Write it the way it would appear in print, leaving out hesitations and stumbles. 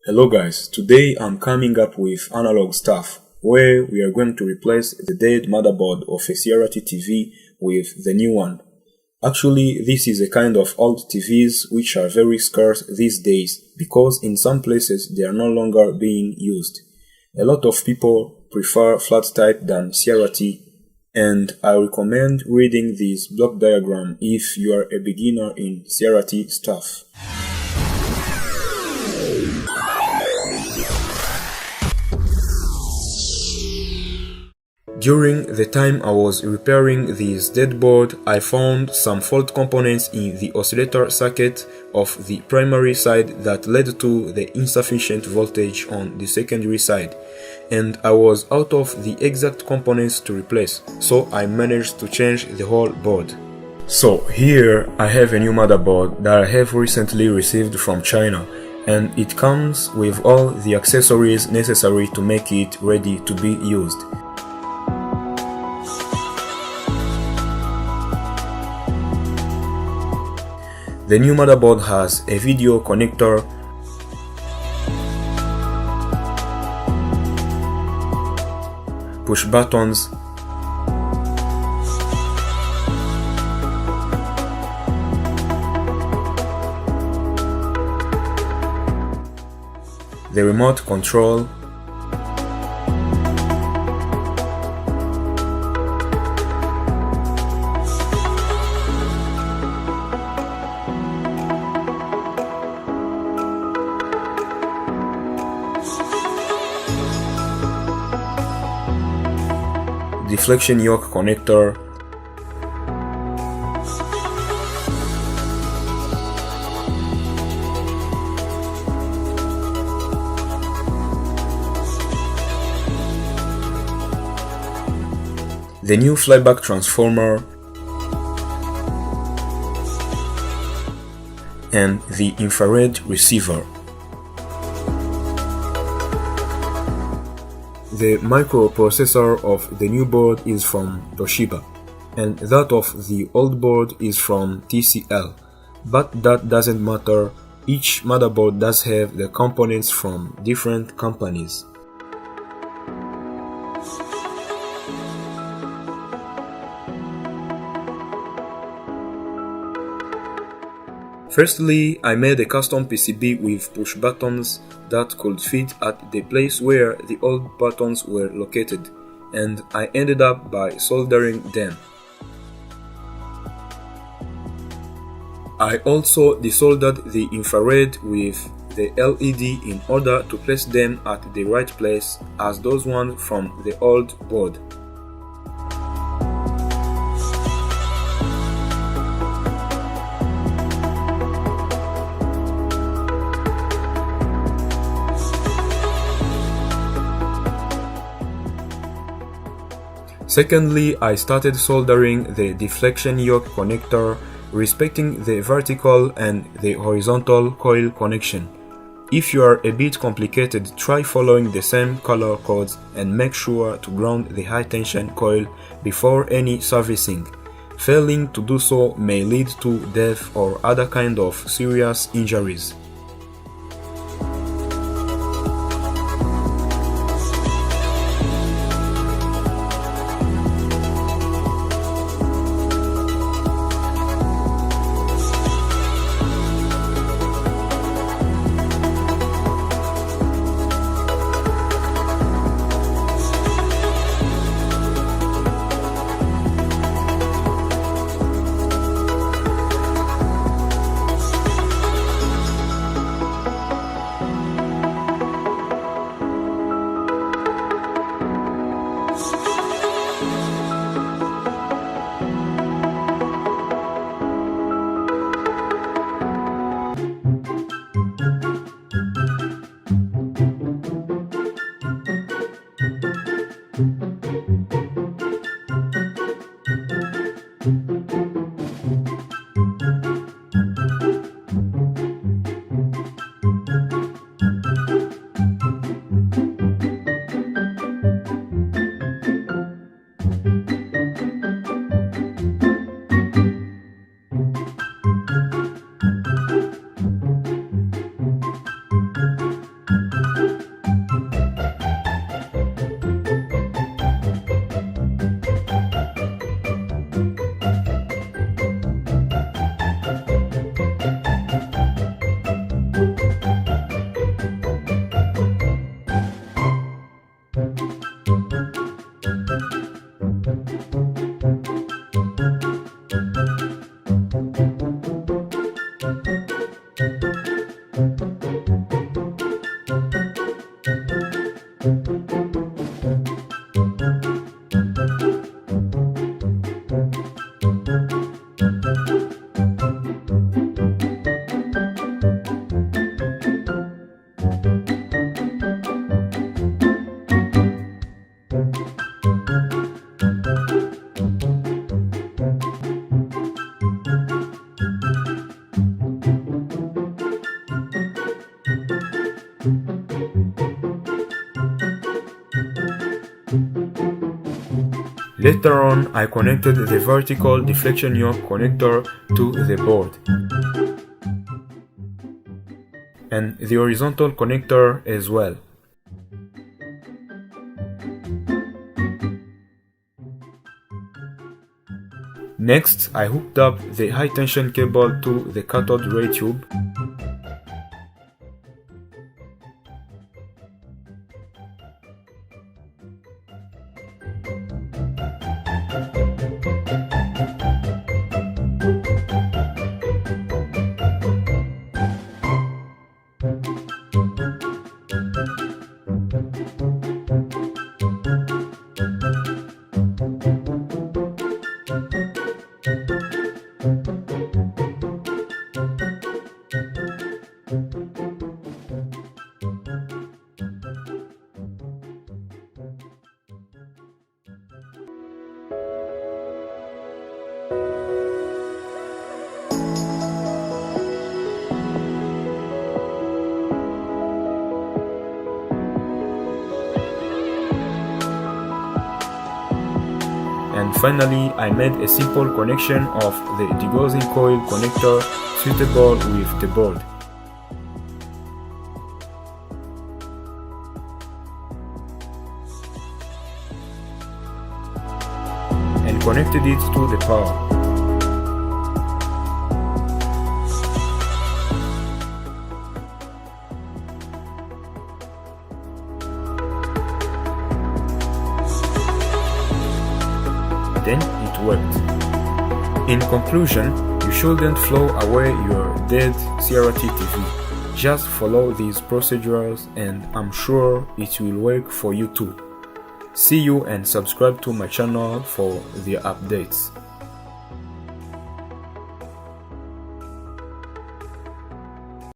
Hello guys, today I'm coming up with analog stuff where we are going to replace the dead motherboard of a CRT TV with the new one. Actually, this is a kind of old TVs which are very scarce these days because in some places they are no longer being used. A lot of people prefer flat type than CRT, and I recommend reading this block diagram if you are a beginner in CRT stuff. During the time I was repairing this dead board, I found some fault components in the oscillator circuit of the primary side that led to the insufficient voltage on the secondary side, and I was out of the exact components to replace, so I managed to change the whole board. So here I have a new motherboard that I have recently received from China, and it comes with all the accessories necessary to make it ready to be used. The new motherboard has a video connector, push buttons, the remote control, deflection yoke connector, the new flyback transformer, and the infrared receiver. The microprocessor of the new board is from Toshiba, and that of the old board is from TCL, but that doesn't matter. Each motherboard does have the components from different companies. Firstly, I made a custom PCB with push buttons that could fit at the place where the old buttons were located, and I ended up by soldering them. I also desoldered the infrared with the LED in order to place them at the right place as those ones from the old board. Secondly, I started soldering the deflection yoke connector, respecting the vertical and the horizontal coil connection. If you are a bit complicated, try following the same color codes and make sure to ground the high tension coil before any servicing. Failing to do so may lead to death or other kind of serious injuries. Later on, I connected the vertical deflection yoke connector to the board and the horizontal connector as well. Next, I hooked up the high tension cable to the cathode ray tube. And finally, I made a simple connection of the degaussing coil connector suitable with the board. And connected it to the power. Then it worked. In conclusion, you shouldn't throw away your dead CRT TV. Just follow these procedures and I'm sure it will work for you too. See you and subscribe to my channel for the updates.